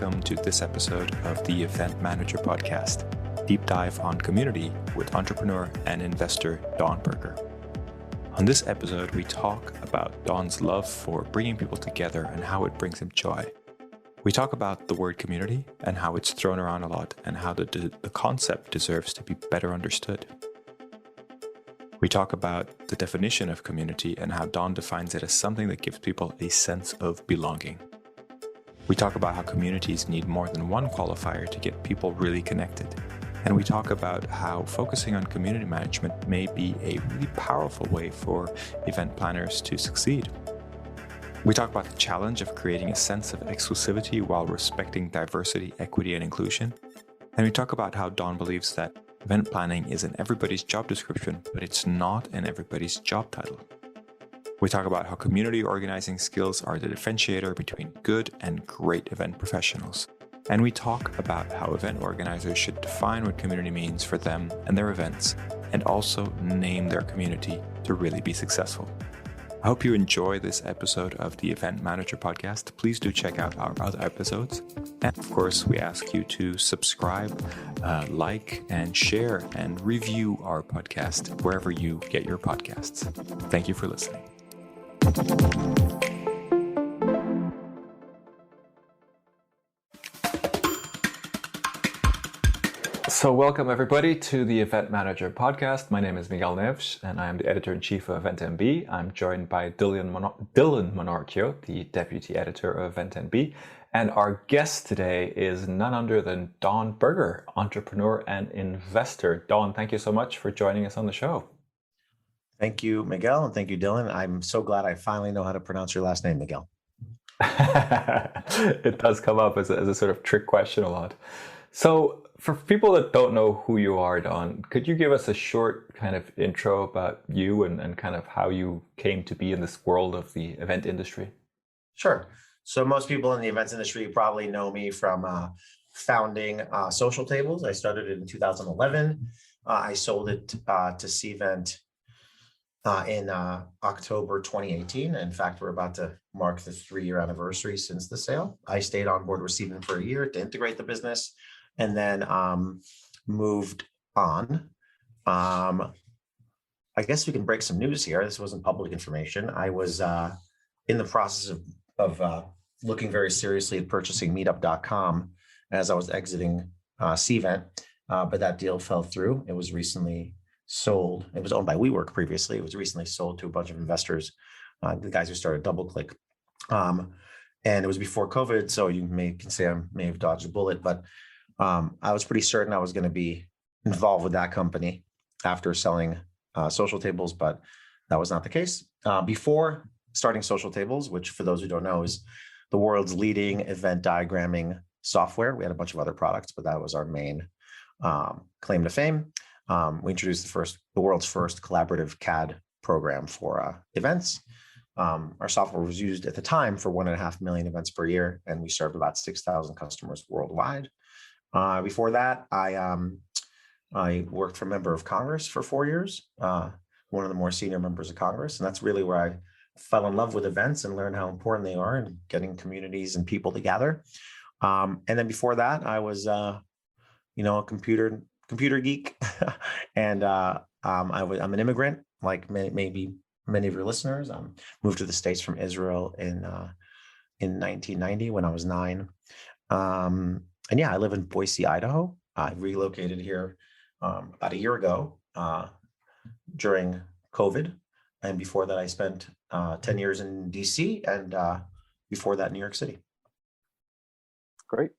welcome to this episode of the Event Manager Podcast, deep dive on community with entrepreneur and investor Don Berger. On this episode, we talk about Don's love for bringing people together and how it brings him joy. We talk about the word community and how it's thrown around a lot and how the concept deserves to be better understood. We talk about the definition of community and how Don defines it as something that gives people a sense of belonging. We talk about how communities need more than one qualifier to get people really connected. And we talk about how focusing on community management may be a really powerful way for event planners to succeed. We talk about the challenge of creating a sense of exclusivity while respecting diversity, equity, and inclusion. And we talk about how Don believes that event planning is in everybody's job description, but it's not in everybody's job title. We talk about how community organizing skills are the differentiator between good and great event professionals. And we talk about how event organizers should define what community means for them and their events, and also name their community to really be successful. I hope you enjoy this episode of the Event Manager Podcast. Please do check out our other episodes. And of course, we ask you to subscribe, like, and share and review our podcast wherever you get your podcasts. Thank you for listening. So welcome everybody to the Event Manager Podcast. My name is Miguel Neves and I am the editor-in-chief of EventMB. I'm joined by Dylan Monorchio, the deputy editor of EventMB. And our guest today is none other than Don Berger, entrepreneur and investor. Don, thank you so much for joining us on the show. Thank you, Miguel, and thank you, Dylan. I'm so glad I finally know how to pronounce your last name, Miguel. It does come up as a sort of trick question a lot. So for people that don't know who you are, Don, could you give us a short kind of intro about you and kind of how you came to be in this world of the event industry? Sure. So most people in the events industry probably know me from founding Social Tables. I started it in 2011. I sold it to Cvent in October 2018. In fact, we're about to mark the 3-year anniversary since the sale. I stayed on board with Cvent for a year to integrate the business and then moved on. I guess we can break some news here. This wasn't public information. I was in the process of looking very seriously at purchasing meetup.com as I was exiting Cvent, but that deal fell through. It was recently sold. It was owned by WeWork previously. It was recently sold to a bunch of investors, the guys who started DoubleClick. And it was before COVID, so you can say I may have dodged a bullet, but I was pretty certain I was going to be involved with that company after selling Social Tables, but that was not the case. Before starting Social Tables, which for those who don't know is the world's leading event diagramming software, we had a bunch of other products, but that was our main claim to fame. We introduced the world's first collaborative CAD program for events. Our software was used at the time for 1.5 million events per year, and we served about 6,000 customers worldwide. Before that, I worked for a member of Congress for 4 years, one of the more senior members of Congress, and that's really where I fell in love with events and learned how important they are in getting communities and people together. And then before that, I was, a computer geek, and I'm an immigrant, like maybe many of your listeners. Moved to the States from Israel in 1990 when I was 9. And yeah, I live in Boise, Idaho. I relocated here about a year ago during COVID, and before that, I spent 10 years in DC, and before that, New York City. Great.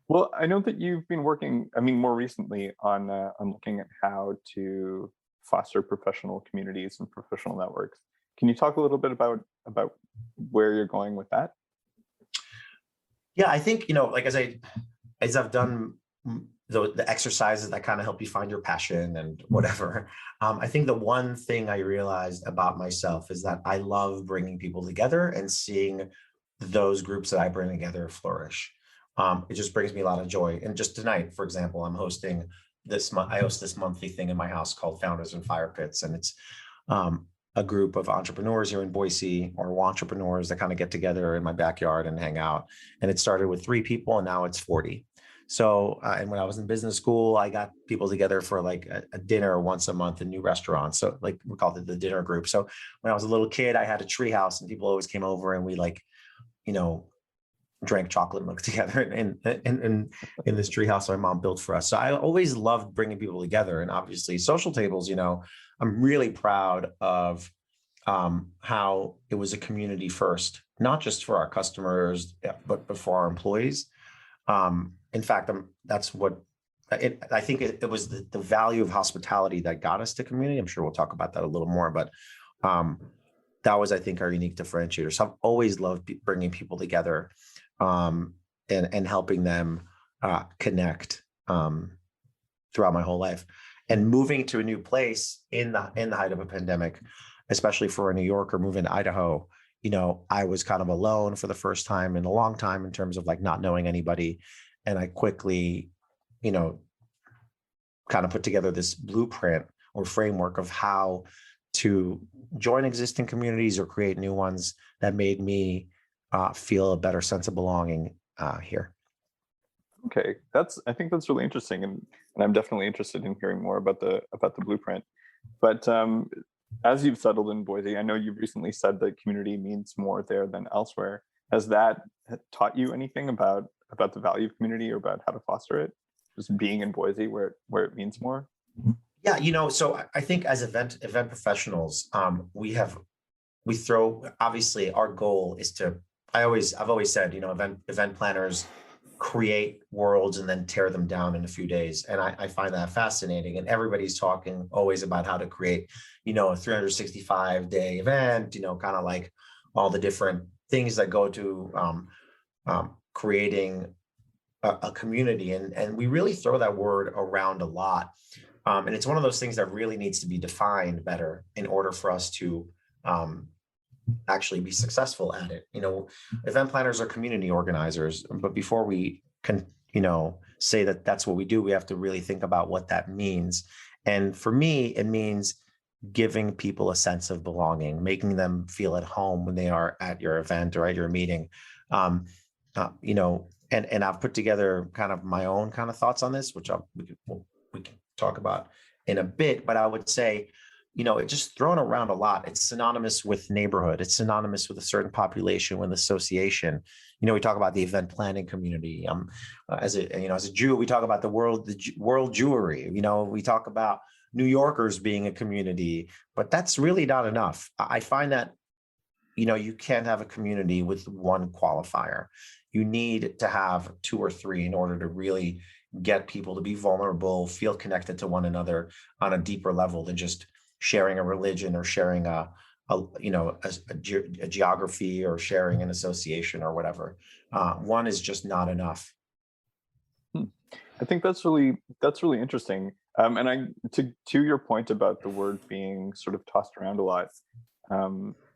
Well, I know that you've been working, more recently on looking at how to foster professional communities and professional networks. Can you talk a little bit about where you're going with that? Yeah, I think, as I've done the exercises that kind of help you find your passion and whatever, I think the one thing I realized about myself is that I love bringing people together and seeing those groups that I bring together flourish. It just brings me a lot of joy. And just tonight, for example, I host this monthly thing in my house called Founders and Fire Pits. And it's a group of entrepreneurs here in Boise, or entrepreneurs that kind of get together in my backyard and hang out. And it started with 3 people, and now it's 40. So, and when I was in business school, I got people together for like a dinner once a month in new restaurants. So like we called it the dinner group. So when I was a little kid, I had a tree house, and people always came over, and we like, you know, drank chocolate milk together in this tree house my mom built for us. So I always loved bringing people together. And obviously social tables, you know, I'm really proud of how it was a community first, not just for our customers, but for our employees. In fact, that's what I think it was the value of hospitality that got us to community. I'm sure we'll talk about that a little more, but that was, I think, our unique differentiator. So I've always loved bringing people together and helping them connect throughout my whole life. And moving to a new place in the height of a pandemic, especially for a New Yorker moving to Idaho, you know, I was kind of alone for the first time in a long time in terms of like not knowing anybody. And I quickly, you know, kind of put together this blueprint or framework of how to join existing communities or create new ones that made me feel a better sense of belonging here. Okay, I think that's really interesting, and I'm definitely interested in hearing more about the blueprint. But as you've settled in Boise, I know you've recently said that community means more there than elsewhere. Has that taught you anything about the value of community or about how to foster it? Just being in Boise, where it means more. Yeah, you know, so I think as event professionals, we throw, obviously our goal is to, I've always said, you know, event planners create worlds and then tear them down in a few days. And I find that fascinating. And everybody's talking always about how to create, you know, a 365-day event, you know, kind of like all the different things that go to creating a community. And we really throw that word around a lot. And it's one of those things that really needs to be defined better in order for us to actually be successful at it. You know, event planners are community organizers, but before we can, you know, say that that's what we do, we have to really think about what that means. And for me, it means giving people a sense of belonging, making them feel at home when they are at your event or at your meeting. You know, and I've put together kind of my own kind of thoughts on this, which we can talk about in a bit, but I would say, you know, it's just thrown around a lot. It's synonymous with neighborhood. It's synonymous with a certain population, with association. You know, we talk about the event planning community. As a Jew, we talk about the world Jewry. You know, we talk about New Yorkers being a community, but that's really not enough. I find that, you know, you can't have a community with one qualifier. You need to have 2 or 3 in order to really get people to be vulnerable, feel connected to one another on a deeper level than just sharing a religion or sharing a geography or sharing an association or whatever. One is just not enough. I think that's really interesting. And to your point about the word being sort of tossed around a lot,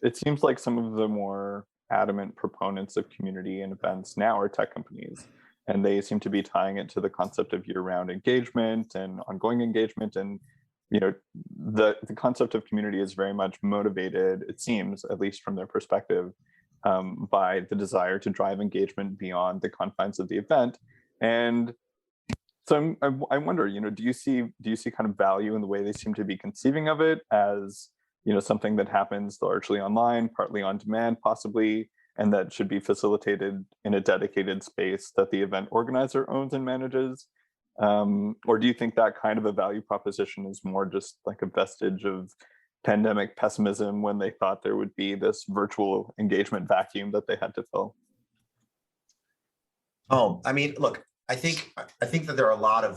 it seems like some of the more adamant proponents of community and events now are tech companies, and they seem to be tying it to the concept of year-round engagement and ongoing engagement. And you know, the concept of community is very much motivated, it seems, at least from their perspective, by the desire to drive engagement beyond the confines of the event. And so I wonder, you know, do you see kind of value in the way they seem to be conceiving of it as, you know, something that happens largely online, partly on demand, possibly, and that should be facilitated in a dedicated space that the event organizer owns and manages? Or do you think that kind of a value proposition is more just like a vestige of pandemic pessimism when they thought there would be this virtual engagement vacuum that they had to fill? Oh, I mean, look, I think that there are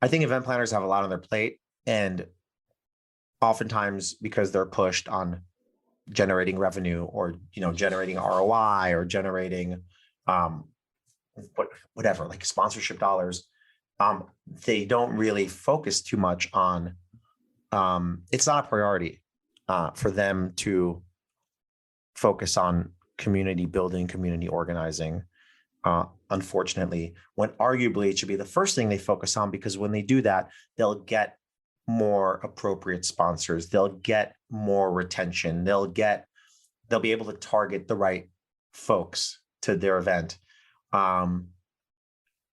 I think event planners have a lot on their plate, and oftentimes because they're pushed on generating revenue or, you know, generating ROI or generating whatever, like sponsorship dollars, they don't really focus too much on, it's not a priority for them to focus on community building, community organizing, unfortunately, when arguably it should be the first thing they focus on, because when they do that, they'll get more appropriate sponsors. They'll get more retention. They'll be able to target the right folks to their event.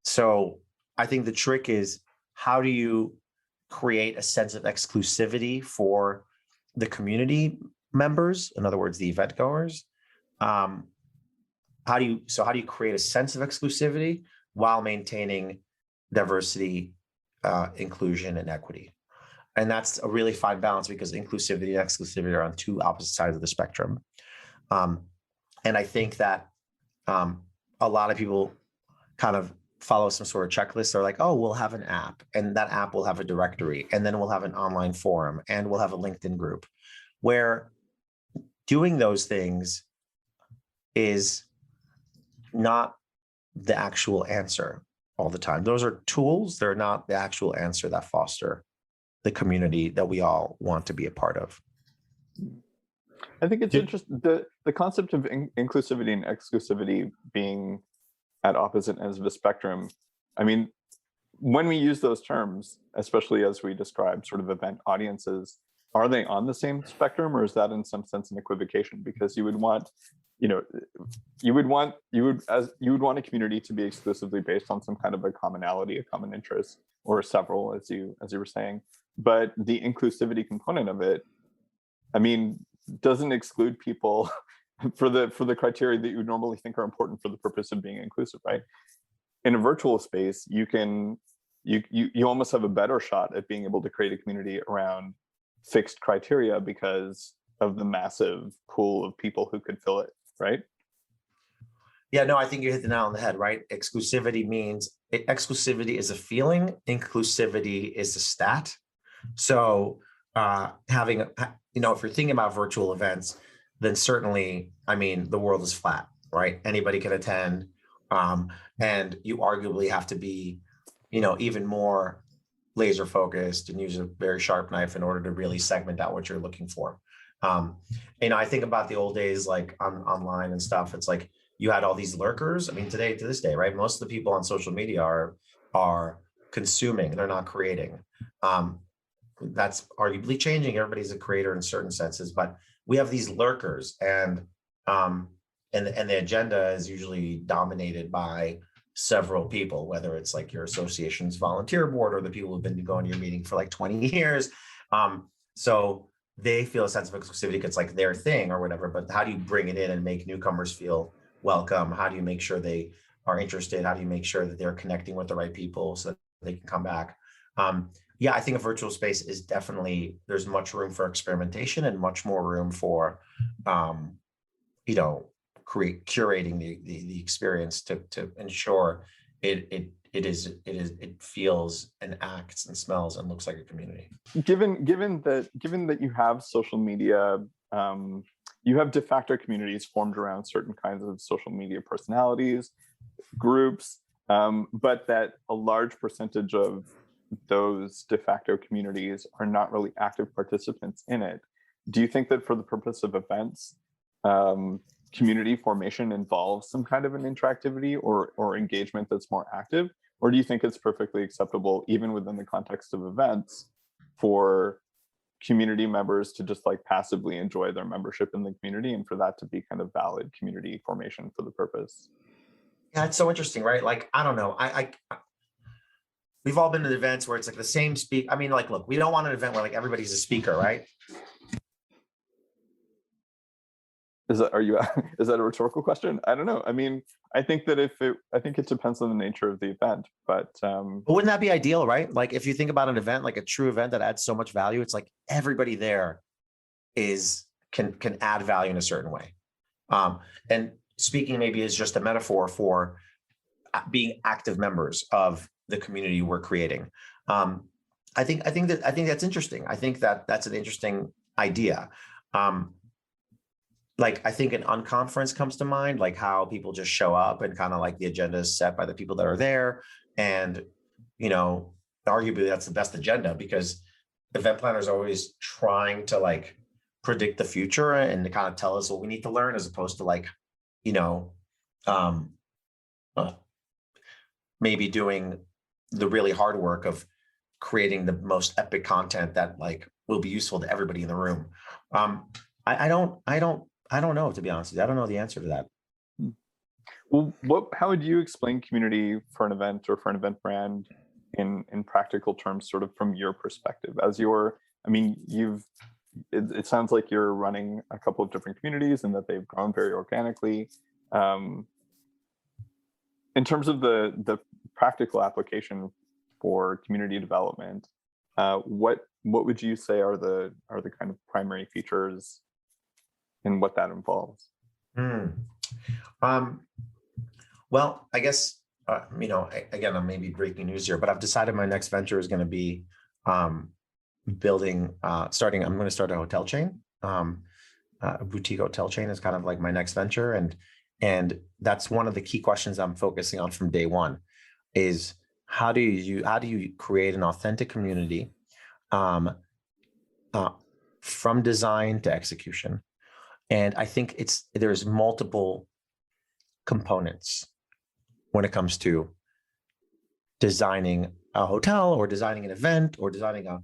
So I think the trick is, how do you create a sense of exclusivity for the community members? In other words, the event goers. How do you create a sense of exclusivity while maintaining diversity, inclusion, and equity? And that's a really fine balance, because inclusivity and exclusivity are on two opposite sides of the spectrum. And I think that a lot of people kind of follow some sort of checklist. They're like, oh, we'll have an app, and that app will have a directory, and then we'll have an online forum, and we'll have a LinkedIn group, where doing those things is not the actual answer all the time. Those are tools. They're not the actual answer that foster the community that we all want to be a part of. I think it's interesting, the concept of inclusivity and exclusivity being at opposite ends of the spectrum. I mean, when we use those terms, especially as we describe sort of event audiences, are they on the same spectrum, or is that in some sense an equivocation? Because you would want, you would want a community to be exclusively based on some kind of a commonality, a common interest, or several, as you were saying. But the inclusivity component of it, I mean, doesn't exclude people for the criteria that you would normally think are important for the purpose of being inclusive, right? In a virtual space, you almost have a better shot at being able to create a community around fixed criteria because of the massive pool of people who could fill it, right? Yeah, no, I think you hit the nail on the head, right? Exclusivity is a feeling. Inclusivity is a stat. So if you're thinking about virtual events, then certainly, I mean, the world is flat, right? Anybody can attend. And you arguably have to be, even more laser focused and use a very sharp knife in order to really segment out what you're looking for. I think about the old days, like online and stuff. It's like you had all these lurkers. I mean, to this day, right? Most of the people on social media are consuming, they're not creating. That's arguably changing. Everybody's a creator in certain senses, but we have these lurkers, and the agenda is usually dominated by several people, whether it's like your association's volunteer board or the people who've been going to your meeting for like 20 years. So they feel a sense of exclusivity because it's like their thing or whatever, but how do you bring it in and make newcomers feel welcome? How do you make sure they are interested? How do you make sure that they're connecting with the right people so that they can come back? Yeah, I think a virtual space is definitely, there's much room for experimentation and much more room for, curating the experience to ensure it feels and acts and smells and looks like a community. Given that you have social media, you have de facto communities formed around certain kinds of social media personalities, groups, but that a large percentage of those de facto communities are not really active participants in it. Do you think that for the purpose of events, community formation involves some kind of an interactivity or engagement that's more active? Or do you think it's perfectly acceptable, even within the context of events, for community members to just like passively enjoy their membership in the community and for that to be kind of valid community formation for the purpose? Yeah, it's so interesting, right? Like, I don't know. We've all been to events where it's like the same I mean, like, look, we don't want an event where like everybody's a speaker, right? Is that a rhetorical question? I don't know. I mean, I think it depends on the nature of the event, but wouldn't that be ideal, right? Like if you think about an event, like a true event that adds so much value, it's like everybody there can add value in a certain way. And speaking maybe is just a metaphor for being active members of the community we're creating. I think that's interesting. I think that's an interesting idea. Like I think an unconference comes to mind, like how people just show up and kind of like the agenda is set by the people that are there. And, arguably that's the best agenda because event planners are always trying to like predict the future and to kind of tell us what we need to learn as opposed to like, maybe doing the really hard work of creating the most epic content that like will be useful to everybody in the room. I don't know, to be honest with you. I don't know the answer to that. Well, how would you explain community for an event or for an event brand in practical terms, sort of from your perspective? It sounds like you're running a couple of different communities and that they've grown very organically. In terms of the practical application for community development, what would you say are the kind of primary features and what that involves? Well, I guess, again, I'm maybe breaking news here, but I've decided my next venture is going to be I'm going to start a hotel chain. A boutique hotel chain is kind of like my next venture. And that's one of the key questions I'm focusing on from day one is how do you create an authentic community from design to execution? And I think there's multiple components when it comes to designing a hotel or designing an event or designing a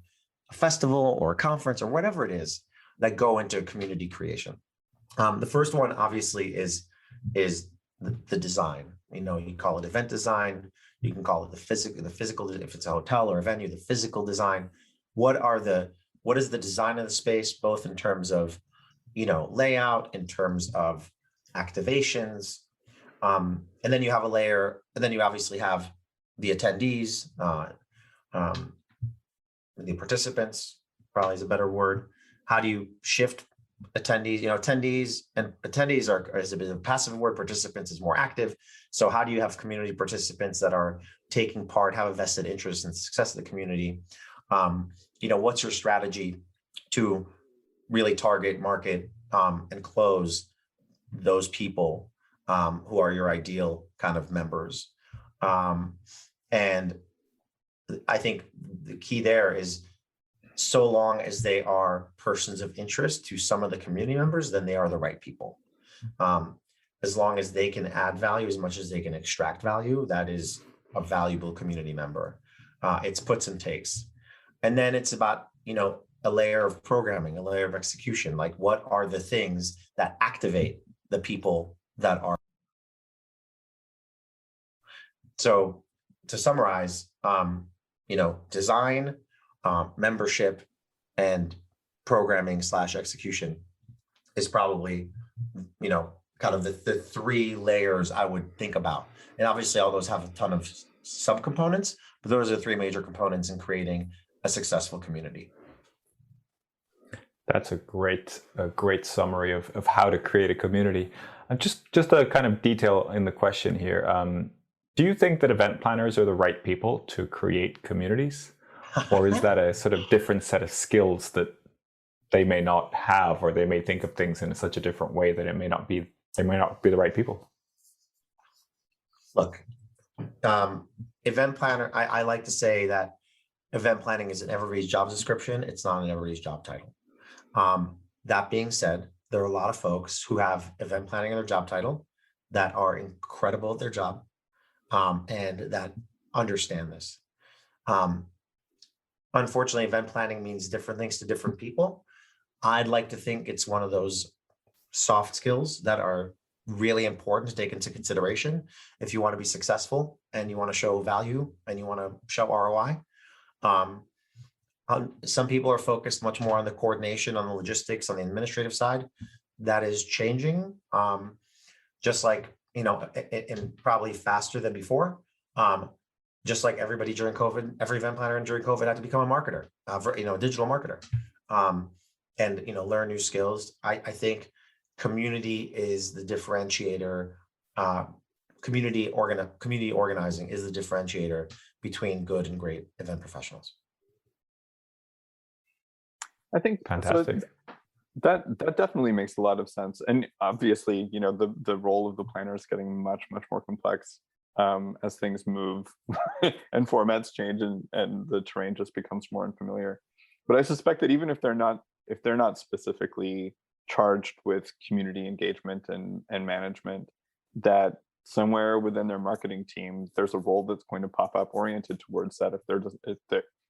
festival or a conference or whatever it is that go into community creation. The first one obviously is the design. You call it event design. You can call it the physical, if it's a hotel or a venue, the physical design. What is the design of the space, both in terms of, layout, in terms of activations, and then you have a layer, and then you obviously have the attendees, the participants, probably is a better word. How do you shift attendees? Attendees is a bit of a passive word. Participants is more active. So how do you have community participants that are taking part, have a vested interest in the success of the community? What's your strategy to really target, market, and close those people who are your ideal kind of members? And I think the key there is, so long as they are persons of interest to some of the community members, then they are the right people. As long as they can add value as much as they can extract value, that is a valuable community member. It's puts and takes. And then it's about, a layer of programming, a layer of execution. Like, what are the things that activate the people that are? So to summarize, design, membership, and programming / execution is probably, kind of the three layers I would think about. And obviously all those have a ton of subcomponents, but those are the three major components in creating a successful community. That's a great summary of how to create a community. Just a kind of detail in the question here. Do you think that event planners are the right people to create communities? Or is that a sort of different set of skills that they may not have, or they may think of things in such a different way that they may not be the right people? Look, event planner, I like to say that event planning is in everybody's job description. It's not in everybody's job title. That being said, there are a lot of folks who have event planning in their job title that are incredible at their job, and that understand this. Unfortunately, event planning means different things to different people. I'd like to think it's one of those soft skills that are really important to take into consideration if you want to be successful and you want to show value and you want to show ROI. Some people are focused much more on the coordination, on the logistics, on the administrative side. That is changing, just like, and probably faster than before. Just like everybody during COVID, every event planner during COVID had to become a marketer, a digital marketer, and learn new skills. I think community is the differentiator. Community organizing is the differentiator between good and great event professionals. I think fantastic. So that definitely makes a lot of sense. And obviously, the role of the planner is getting much, much more complex as things move and formats change and the terrain just becomes more unfamiliar. But I suspect that even if they're not specifically charged with community engagement and management, that somewhere within their marketing team, there's a role that's going to pop up oriented towards that.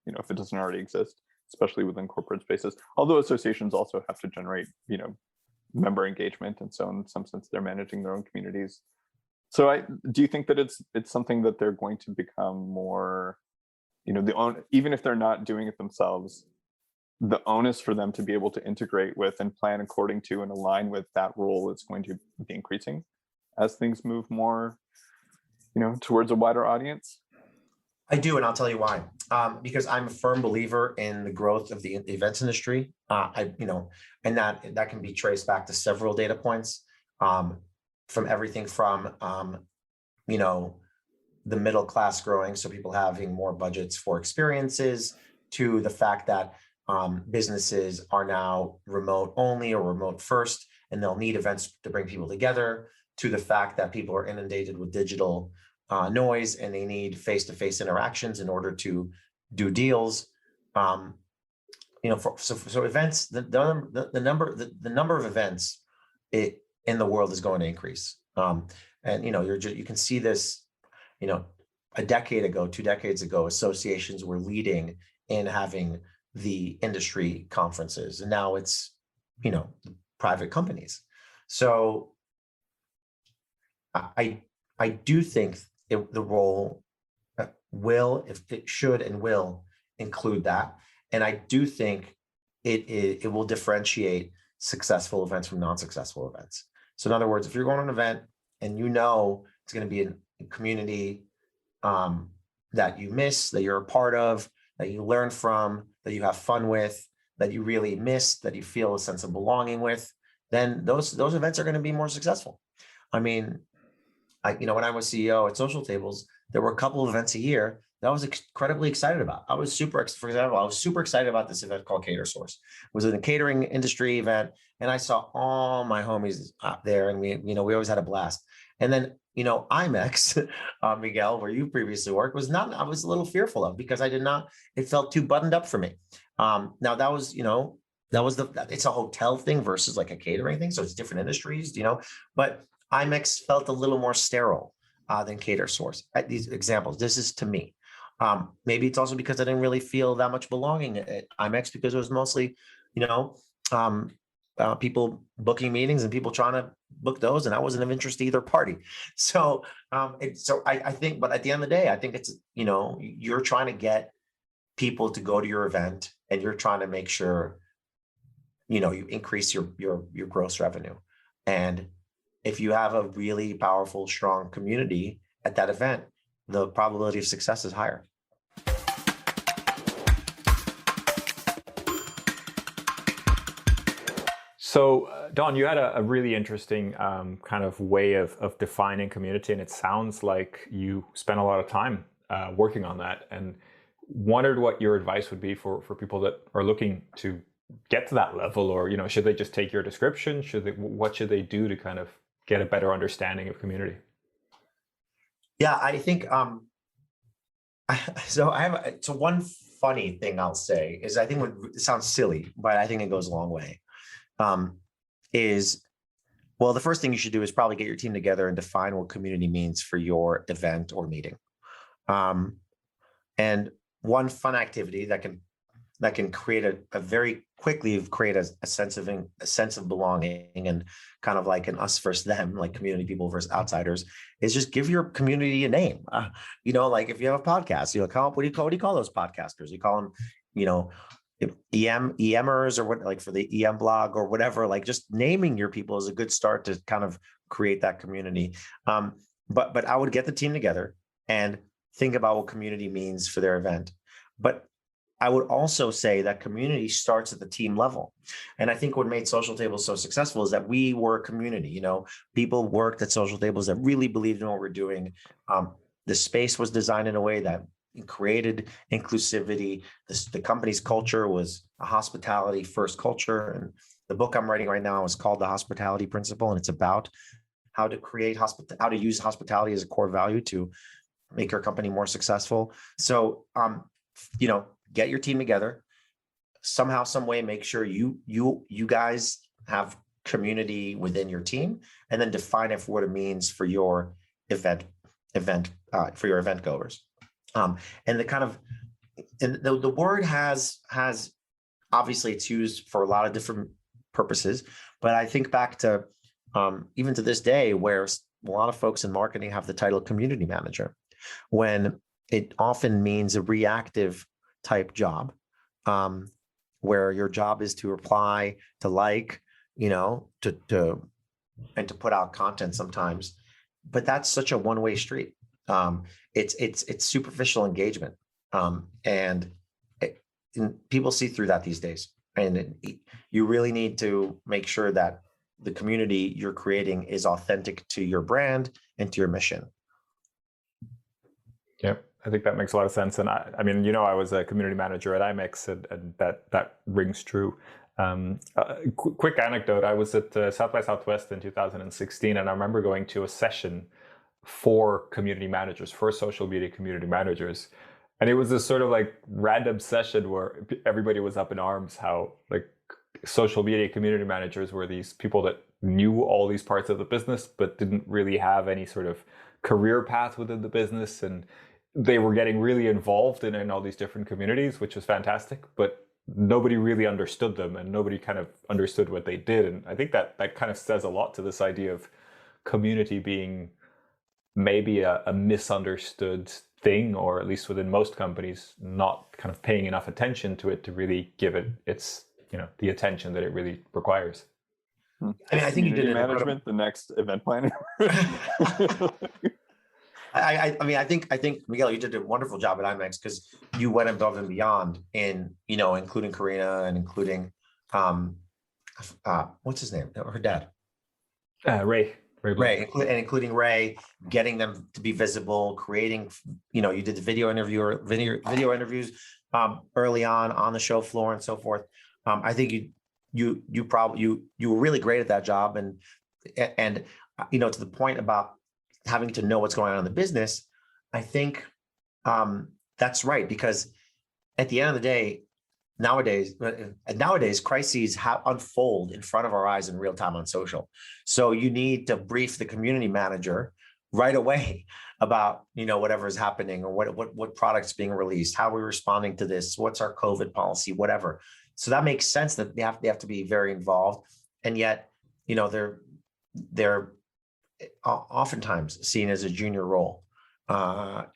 if it doesn't already exist, especially within corporate spaces. Although associations also have to generate, member engagement, and so in some sense they're managing their own communities. So do you think that it's something that they're going to become more, even if they're not doing it themselves, the onus for them to be able to integrate with and plan according to and align with that role is going to be increasing as things move more, towards a wider audience? I do, and I'll tell you why. Because I'm a firm believer in the growth of the events industry. And that can be traced back to several data points, from everything from, the middle class growing, so people having more budgets for experiences, to the fact that businesses are now remote only or remote first, and they'll need events to bring people together, to the fact that people are inundated with digital noise and they need face-to-face interactions in order to do deals. So events, the number of events in the world is going to increase. And you can see this, a decade ago, 2 decades ago, associations were leading in having the industry conferences, and now it's, private companies. So I do think the role if it should and will include that. And I do think it will differentiate successful events from non-successful events. So in other words, if you're going to an event and it's going to be a community that you miss, that you're a part of, that you learn from, that you have fun with, that you really miss, that you feel a sense of belonging with, then those events are going to be more successful. I mean, when I was CEO at Social Tables, there were a couple of events a year that I was incredibly excited about. For example, I was super excited about this event called Cater Source. It was a catering industry event, and I saw all my homies out there, and we always had a blast. And then, IMEX, Miguel, where you previously worked, I was a little fearful of, because it felt too buttoned up for me. Now that was, it's a hotel thing versus like a catering thing. So it's different industries, but IMEX felt a little more sterile than Cater Source. At these examples, this is to me. Maybe it's also because I didn't really feel that much belonging at IMEX, because it was mostly, people booking meetings and people trying to book those, and I wasn't of interest to either party. So, I think, but at the end of the day, I think it's, you're trying to get people to go to your event, and you're trying to make sure, you increase your gross revenue. And if you have a really powerful, strong community at that event, the probability of success is higher. So, Don, you had a really interesting kind of way of defining community, and it sounds like you spent a lot of time working on that, and wondered what your advice would be for people that are looking to get to that level, or should they just take your description? What should they do to kind of get a better understanding of community? Yeah, I think so one funny thing I'll say is, I think it sounds silly, but I think it goes a long way. The first thing you should do is probably get your team together and define what community means for your event or meeting. And one fun activity that can create a very quickly create a sense of belonging, and kind of like an us versus them, like community people versus outsiders, is just give your community a name. Like if you have a podcast, what do you call those podcasters? You call them, EMers, or what, like for the EM blog or whatever. Like just naming your people is a good start to kind of create that community. But I would get the team together and think about what community means for their event. But I would also say that community starts at the team level. And I think what made Social Tables so successful is that we were a community. People worked at Social Tables that really believed in what we're doing. The space was designed in a way that created inclusivity. The company's culture was a hospitality first culture. And the book I'm writing right now is called The Hospitality Principle. And it's about how to use hospitality as a core value to make your company more successful. So, get your team together, somehow, some way, make sure you guys have community within your team, and then define it for what it means for your event for your event goers. And the kind of and the word has obviously it's used for a lot of different purposes, but I think back to even to this day where a lot of folks in marketing have the title community manager, when it often means a reactive type job, where your job is to reply, to like, to and to put out content sometimes. But that's such a one-way street. It's superficial engagement, and people see through that these days. And you really need to make sure that the community you're creating is authentic to your brand and to your mission. Yeah, I think that makes a lot of sense. And I mean, I was a community manager at IMEX, and that rings true. Quick anecdote: I was at South by Southwest in 2016, and I remember going to a session for community managers, for social media community managers. And it was this sort of like random session where everybody was up in arms how like social media community managers were these people that knew all these parts of the business, but didn't really have any sort of career path within the business. And they were getting really involved in all these different communities, which was fantastic, but nobody really understood them and nobody kind of understood what they did. And I think that kind of says a lot to this idea of community being maybe a misunderstood thing, or at least within most companies, not kind of paying enough attention to it to really give it its, the attention that it really requires. I mean, I think you did management, the next event planner. I mean, I think Miguel, you did a wonderful job at IMEX because you went above and beyond in, including Karina and including, what's his name? Her dad. Ray, and including Ray, getting them to be visible, creating, you did the video interviews early on the show floor and so forth. I think you were really great at that job, and to the point about having to know what's going on in the business. I think that's right, because at the end of the day, nowadays crises unfold in front of our eyes in real time on social. So you need to brief the community manager right away about whatever is happening, or what products being released, how we're responding to this, what's our COVID policy, whatever. So that makes sense that they have to be very involved, and yet they're oftentimes seen as a junior role, and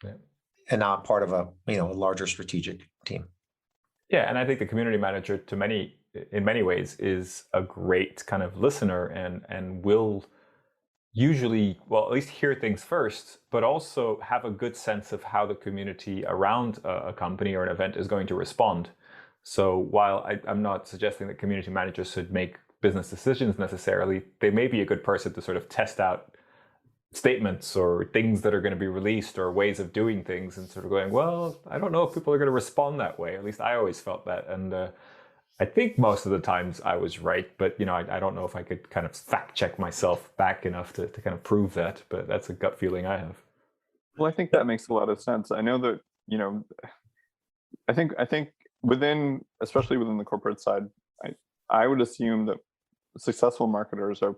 not part of a larger strategic team. Yeah, and I think the community manager, in many ways, is a great kind of listener and will usually, well, at least hear things first, but also have a good sense of how the community around a company or an event is going to respond. So while I'm not suggesting that community managers should make business decisions necessarily, they may be a good person to sort of test out statements or things that are going to be released or ways of doing things, and sort of going, well, I don't know if people are going to respond that way. At least I always felt that. And I think most of the times I was right, but I don't know if I could kind of fact check myself back enough to kind of prove that, but that's a gut feeling I have. Well, I think that makes a lot of sense. I know that, I think especially within the corporate side, I would assume that successful marketers are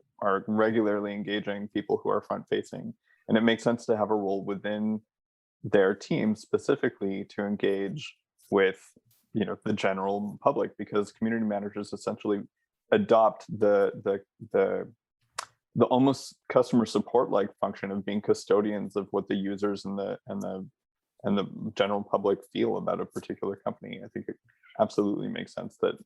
regularly engaging people who are front facing, and it makes sense to have a role within their team specifically to engage with the general public, because community managers essentially adopt the almost customer support like function of being custodians of what the users and the general public feel about a particular company. I think it absolutely makes sense that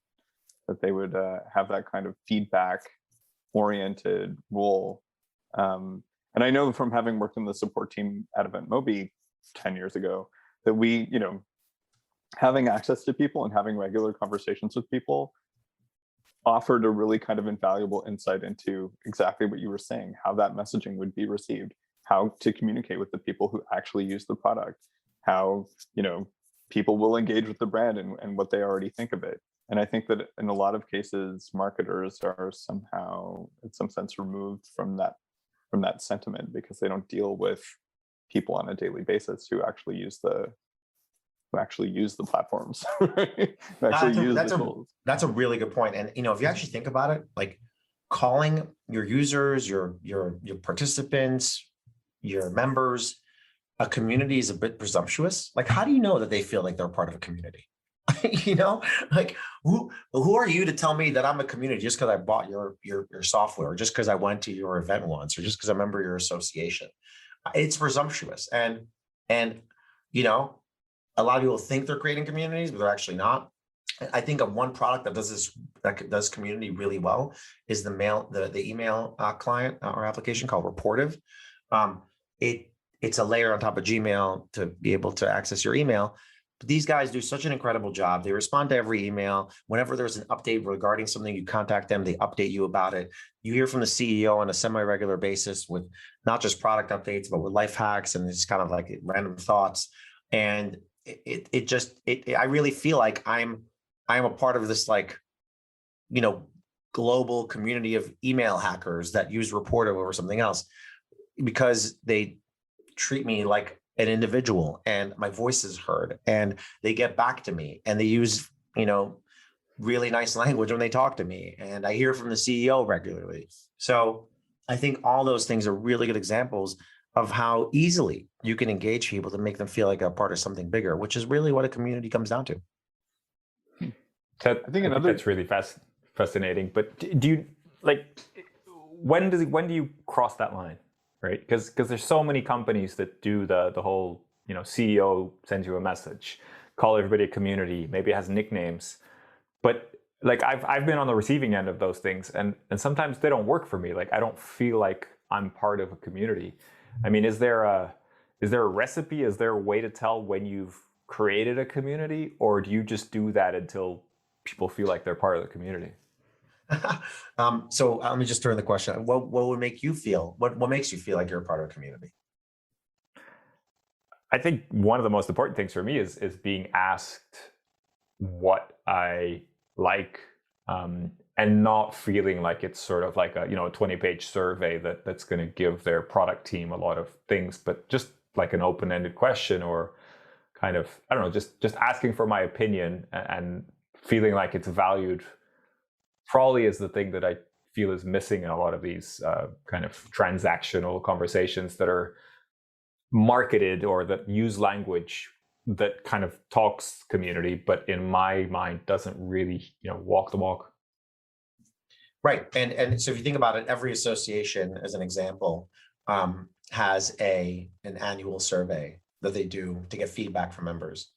they would have that kind of feedback-oriented role. And I know from having worked in the support team at EventMB 10 years ago, that we, having access to people and having regular conversations with people offered a really kind of invaluable insight into exactly what you were saying, how that messaging would be received, how to communicate with the people who actually use the product, how, people will engage with the brand and what they already think of it. And I think that in a lot of cases, marketers are somehow, in some sense, removed from that sentiment, because they don't deal with people on a daily basis who actually use the platforms. That's a really good point. And if you actually think about it, like calling your users, your participants, your members, a community is a bit presumptuous. Like, how do you know that they feel like they're part of a community? You know, like who are you to tell me that I'm a community just because I bought your software, or just because I went to your event once, or just because I remember your association? It's presumptuous, and you know, a lot of people think they're creating communities, but they're actually not. I think of one product that does this, that does community really well, is the email client or application called Reportive. It's a layer on top of Gmail to be able to access your email. But these guys do such an incredible job. They respond to every email. Whenever there's an update regarding something, you contact them, they update you about it. You hear from the CEO on a semi-regular basis with not just product updates, but with life hacks and it's kind of like random thoughts. And I really feel like I'm a part of this, like, you know, global community of email hackers that use Reportive over something else, because they treat me like an individual and my voice is heard and they get back to me and they use, you know, really nice language when they talk to me, and I hear from the CEO regularly. So I think all those things are really good examples of how easily you can engage people to make them feel like a part of something bigger, which is really what a community comes down to. I think that's really fascinating. But do you, like, when do you cross that line? Right, because there's so many companies that do the whole, you know, CEO sends you a message, call everybody a community, maybe it has nicknames, but like I've been on the receiving end of those things, and sometimes they don't work for me. Like I don't feel like I'm part of a community. I mean, is there a recipe? Is there a way to tell when you've created a community, or do you just do that until people feel like they're part of the community? So let me just turn the question. What would make you feel? What makes you feel like you're a part of a community? I think one of the most important things for me is being asked what I like, and not feeling like it's sort of like a 20-page survey that's going to give their product team a lot of things, but just like an open-ended question, or kind of, I don't know, just asking for my opinion and feeling like it's valued. Probably is the thing that I feel is missing in a lot of these kind of transactional conversations that are marketed or that use language that kind of talks community, but in my mind doesn't really, walk the walk. Right. And so if you think about it, every association, as an example, has an annual survey that they do to get feedback from members.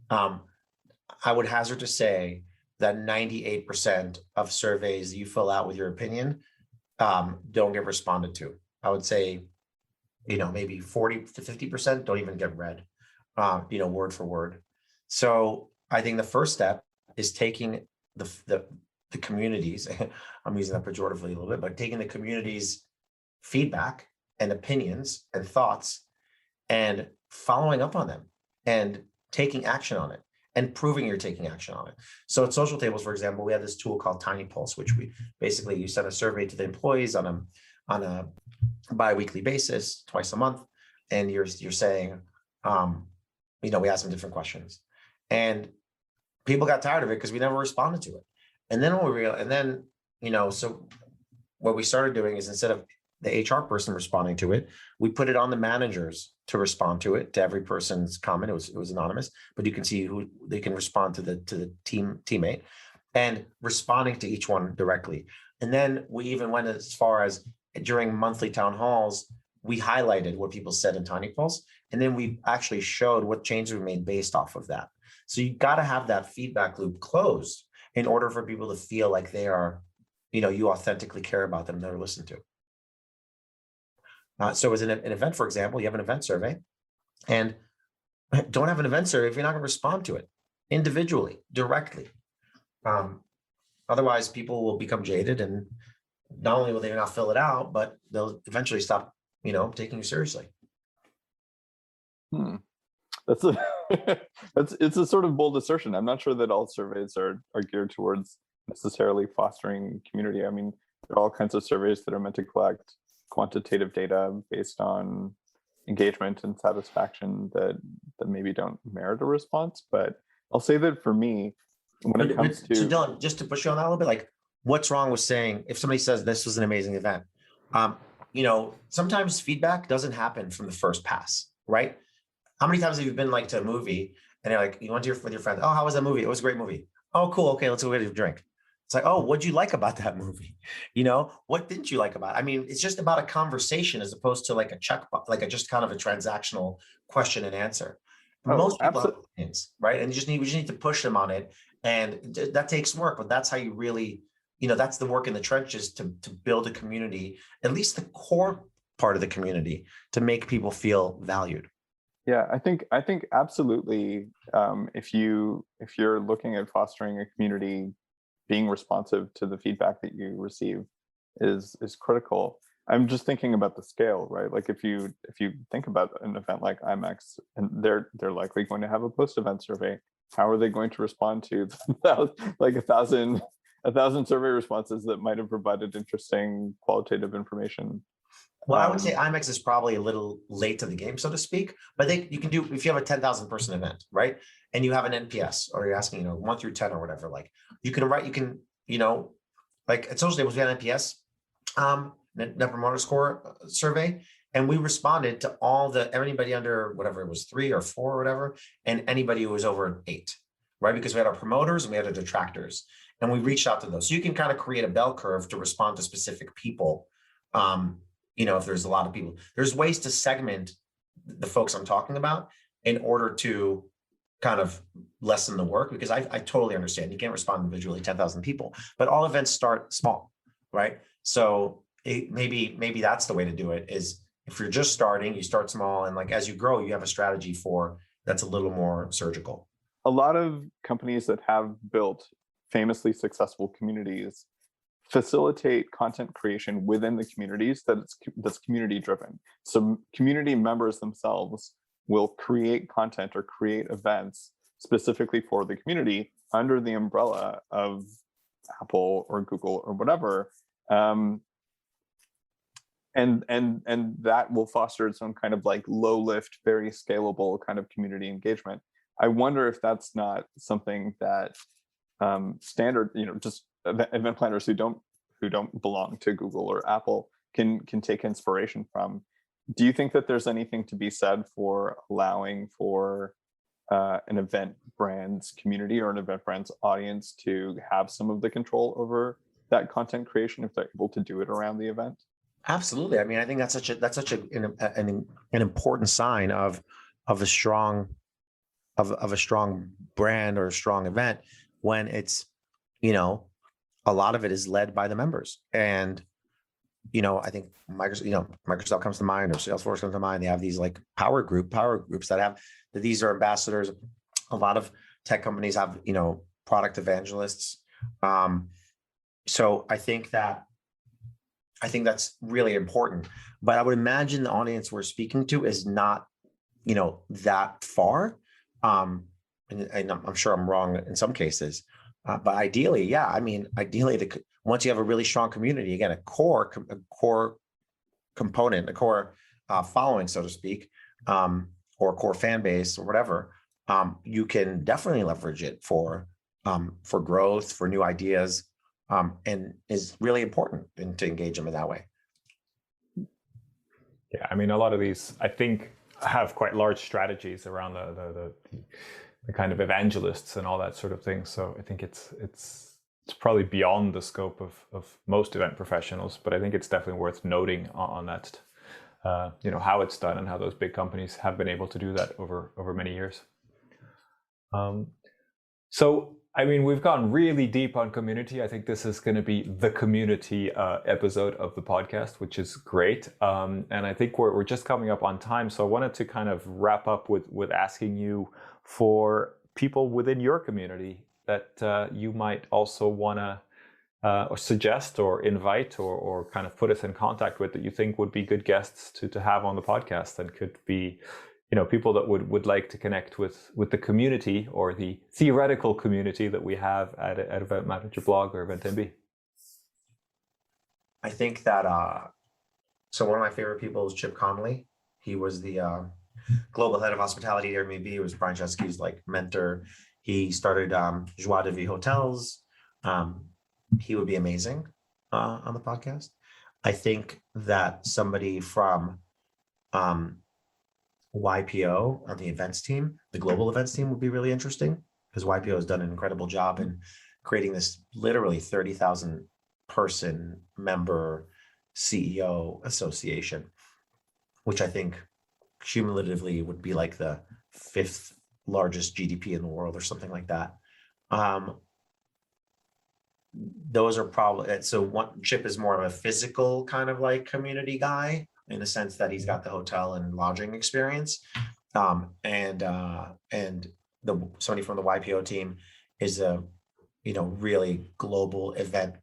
I would hazard to say that 98% of surveys you fill out with your opinion don't get responded to. I would say, maybe 40 to 50% don't even get read, word for word. So I think the first step is taking the communities, I'm using that pejoratively a little bit, but taking the community's feedback and opinions and thoughts and following up on them and taking action on it and proving you're taking action on it. So at Social Tables, for example, we have this tool called Tiny Pulse, which you send a survey to the employees on a bi-weekly basis, twice a month. And you're saying, we ask them different questions, and people got tired of it because we never responded to it. And then so what we started doing is, instead of the HR person responding to it, we put it on the managers to respond to it, to every person's comment. It was anonymous, but you can see who they can respond to the teammate, and responding to each one directly. And then we even went as far as, during monthly town halls, we highlighted what people said in Tiny Pulse, and then we actually showed what changes we made based off of that. So you got to have that feedback loop closed in order for people to feel like they are, you authentically care about them, they're listened to. So as an event, for example, you have an event survey, and don't have an event survey if you're not going to respond to it individually, directly. Otherwise, people will become jaded, and not only will they not fill it out, but they'll eventually stop, taking you seriously. That's it's a sort of bold assertion. I'm not sure that all surveys are geared towards necessarily fostering community. I mean, there are all kinds of surveys that are meant to collect quantitative data based on engagement and satisfaction that maybe don't merit a response. But I'll say that for me, when it comes to Dylan, just to push you on that a little bit, like, what's wrong with saying, if somebody says this was an amazing event, sometimes feedback doesn't happen from the first pass. right? How many times have you been like to a movie and you're like, you went to with your friends, oh, how was that movie? It was a great movie. Oh, cool. Okay, let's go get a drink. It's like, oh, what'd you like about that movie? What didn't you like about it? I mean, it's just about a conversation as opposed to like a like a just kind of a transactional question and answer. Oh, Most people have absolutely. opinions, right? And we just need to push them on it. And that takes work, but that's how you really, that's the work in the trenches to build a community, at least the core part of the community, to make people feel valued. Yeah, I think absolutely. If you're looking at fostering a community, being responsive to the feedback that you receive is critical. I'm just thinking about the scale, right? Like if you think about an event like IMEX, and they're likely going to have a post-event survey. How are they going to respond to like a thousand survey responses that might have provided interesting qualitative information? Well, I would say IMEX is probably a little late to the game, so to speak. But you can do, if you have a 10,000 person event, right? And you have an NPS, or you're asking, 1 through 10 or whatever, like you can like at social tables, we had an NPS, Net Promoter Score survey. And we responded to everybody under whatever it was, 3 or 4 or whatever, and anybody who was over 8, right? Because we had our promoters and we had our detractors, and we reached out to those. So you can kind of create a bell curve to respond to specific people. If there's a lot of people, there's ways to segment the folks I'm talking about in order to kind of lessen the work, because I totally understand you can't respond individually 10,000 people, but all events start small, right? So maybe that's the way to do it, is if you're just starting, you start small, and like as you grow, you have a strategy that's a little more surgical. A lot of companies that have built famously successful communities facilitate content creation within the communities that's community driven. So community members themselves will create content or create events specifically for the community under the umbrella of Apple or Google or whatever. And that will foster its own kind of like low lift, very scalable kind of community engagement. I wonder if that's not something that standard, just event planners who don't belong to Google or Apple can take inspiration from. Do you think that there's anything to be said for allowing for an event brand's community or an event brand's audience to have some of the control over that content creation if they're able to do it around the event? Absolutely. I mean, I think that's such an important sign of a strong brand or a strong event, when it's, a lot of it is led by the members. And, I think Microsoft comes to mind, or Salesforce comes to mind. They have these like power groups that these are ambassadors. A lot of tech companies have, product evangelists. So I think that's really important. But I would imagine the audience we're speaking to is not, that far. And I'm sure I'm wrong in some cases. But ideally, yeah. I mean, ideally, once you have a really strong community, again, a core component, a core following, so to speak, or a core fan base or whatever, you can definitely leverage it for growth, for new ideas, and is really important to engage them in that way. Yeah, I mean, a lot of these, I think, have quite large strategies around the kind of evangelists and all that sort of thing. So I think it's probably beyond the scope of most event professionals, but I think it's definitely worth noting on that, how it's done and how those big companies have been able to do that over many years. So, I mean, we've gone really deep on community. I think this is going to be the community episode of the podcast, which is great. And I think we're just coming up on time. So I wanted to kind of wrap up with asking you for people within your community that you might also want to or suggest or invite or kind of put us in contact with, that you think would be good guests to have on the podcast, and could be, people that would like to connect with the community or the theoretical community that we have at Event Manager Blog or EventMB. I think that so one of my favorite people is Chip Connolly. He was the global head of hospitality at EventMB. He was Brian Chesky's like mentor. He started Joie de Vie Hotels. He would be amazing on the podcast. I think that somebody from YPO on the events team, the global events team would be really interesting because YPO has done an incredible job in creating this literally 30,000 person member CEO association, which I think cumulatively would be like the 5th largest GDP in the world or something like that. Those are probably, so one Chip is more of a physical kind of like community guy in the sense that he's got the hotel and lodging experience. And somebody from the YPO team is a, really global event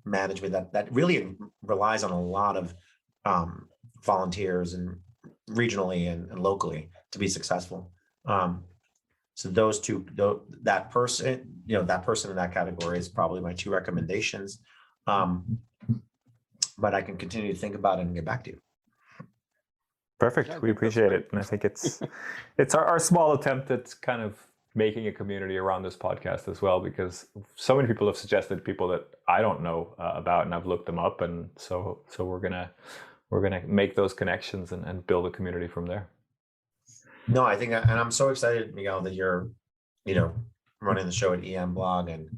management that really relies on a lot of volunteers and regionally and locally to be successful. So those two, that person in that category is probably my 2 recommendations. But I can continue to think about it and get back to you. Perfect. Yeah, We appreciate it. And I think it's our small attempt at kind of making a community around this podcast as well, because so many people have suggested people that I don't know about, and I've looked them up. And so we're gonna make those connections and build a community from there. No, I think, and I'm so excited, Miguel, that you're, running the show at EM Blog, and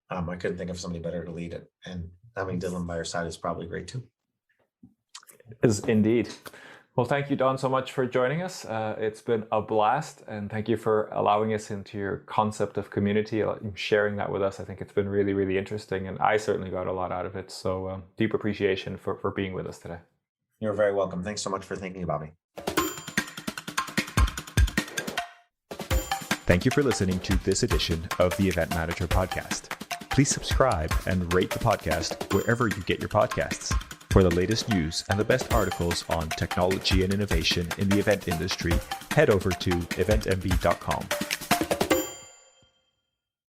I couldn't think of somebody better to lead it. And having Dylan by your side is probably great too. Is indeed. Well, thank you, Don, so much for joining us. It's been a blast, and thank you for allowing us into your concept of community, sharing that with us. I think it's been really, really interesting, and I certainly got a lot out of it. So deep appreciation for being with us today. You're very welcome. Thanks so much for thinking about me. Thank you for listening to this edition of the Event Manager Podcast. Please subscribe and rate the podcast wherever you get your podcasts. For the latest news and the best articles on technology and innovation in the event industry, head over to eventmb.com.